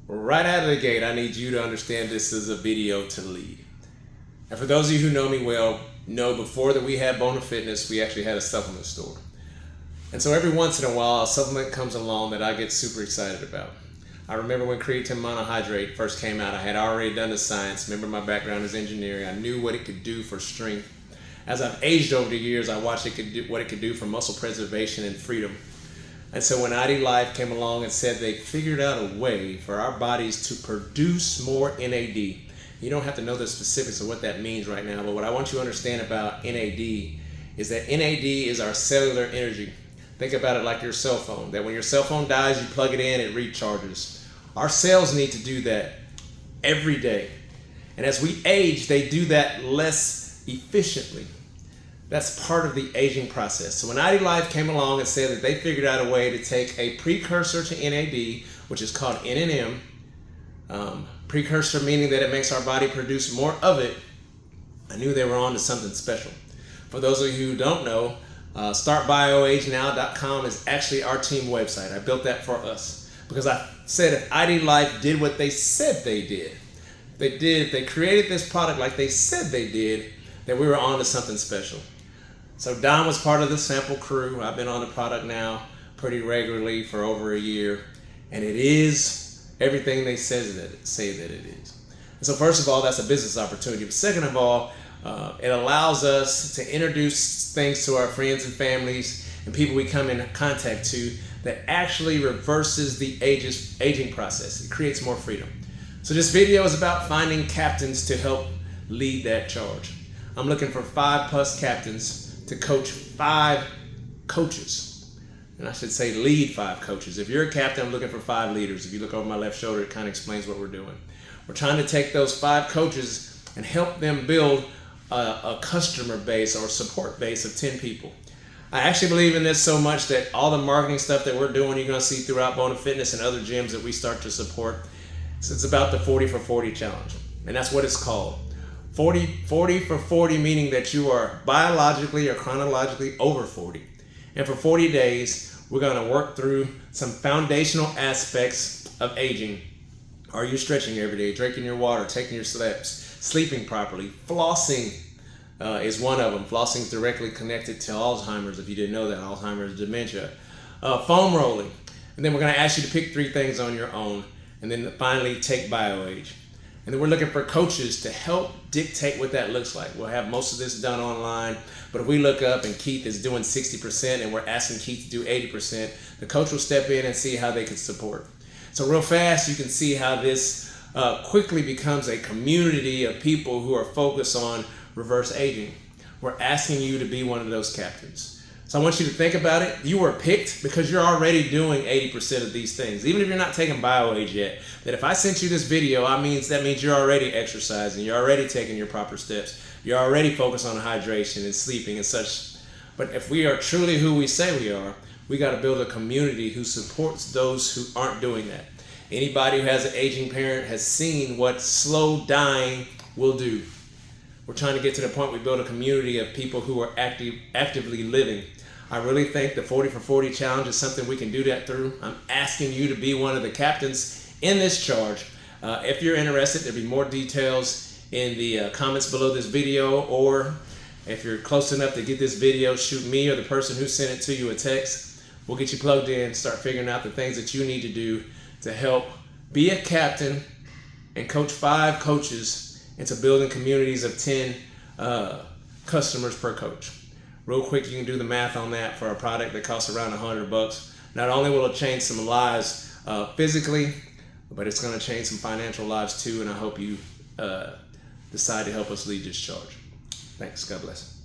Right out of the gate, I need you to understand this is a video to lead. And for those of you who know me well, know before that we had Bona Fitness, we actually had a supplement store. And so every once in a while, a supplement comes along that I get super excited about. I remember when creatine monohydrate first came out, I had already done the science. Remember, my background is engineering. I knew what it could do for strength. As I've aged over the years, I watched what it could do for muscle preservation and freedom. And so when IDLife came along and said they figured out a way for our bodies to produce more NAD, you don't have to know the specifics of what that means right now, but what I want you to understand about NAD is that NAD is our cellular energy. Think about it like your cell phone, that when your cell phone dies, you plug it in, it recharges. Our cells need to do that every day. And as we age, they do that less efficiently. That's part of the aging process. So when IDLife came along and said that they figured out a way to take a precursor to NAD, which is called NNM, precursor meaning that it makes our body produce more of it, I knew they were on to something special. For those of you who don't know, startbioagenow.com is actually our team website. I built that for us because I said if IDLife did what they said they did, if they created this product like they said they did, that we were on to something special. So Don was part of the sample crew. I've been on the product now pretty regularly for over a year, and it is everything they say that it is. And so first of all, that's a business opportunity. But second of all, it allows us to introduce things to our friends and families and people we come in contact to that actually reverses the aging process. It creates more freedom. So this video is about finding captains to help lead that charge. I'm looking for 5+ captains to coach 5 coaches. And I should say lead 5 coaches. If you're a captain, I'm looking for 5 leaders. If you look over my left shoulder, it kind of explains what we're doing. We're trying to take those 5 coaches and help them build a customer base or support base of 10 people. I actually believe in this so much that all the marketing stuff that we're doing, you're going to see throughout Bona Fitness and other gyms that we start to support. So it's about the 40 for 40 challenge. And that's what it's called. 40 for 40, meaning that you are biologically or chronologically over 40. And for 40 days, we're going to work through some foundational aspects of aging. Are you stretching every day, drinking your water, taking your steps, sleeping properly? Flossing is one of them. Flossing is directly connected to Alzheimer's, if you didn't know that, Alzheimer's, dementia. Foam rolling. And then we're going to ask you to pick 3 things on your own. And then finally, take BIOAGE. And then we're looking for coaches to help dictate what that looks like. We'll have most of this done online, but if we look up and Keith is doing 60% and we're asking Keith to do 80%, the coach will step in and see how they can support. So real fast, you can see how this quickly becomes a community of people who are focused on reverse aging. We're asking you to be one of those captains. So I want you to think about it. You were picked because you're already doing 80% of these things. Even if you're not taking BIOAGE yet, that if I sent you this video, that means you're already exercising, you're already taking your proper steps, you're already focused on hydration and sleeping and such. But if we are truly who we say we are, we got to build a community who supports those who aren't doing that. Anybody who has an aging parent has seen what slow dying will do. We're trying to get to the point we build a community of people who are actively living. I really think the 40 for 40 challenge is something we can do that through. I'm asking you to be one of the captains in this charge. If you're interested, there'll be more details in the comments below this video, or if you're close enough to get this video, shoot me or the person who sent it to you a text. We'll get you plugged in, start figuring out the things that you need to do to help be a captain and coach 5 coaches into building communities of 10 customers per coach. Real quick, you can do the math on that for a product that costs around $100. Not only will it change some lives physically, but it's going to change some financial lives too, and I hope you decide to help us lead this charge. Thanks. God bless.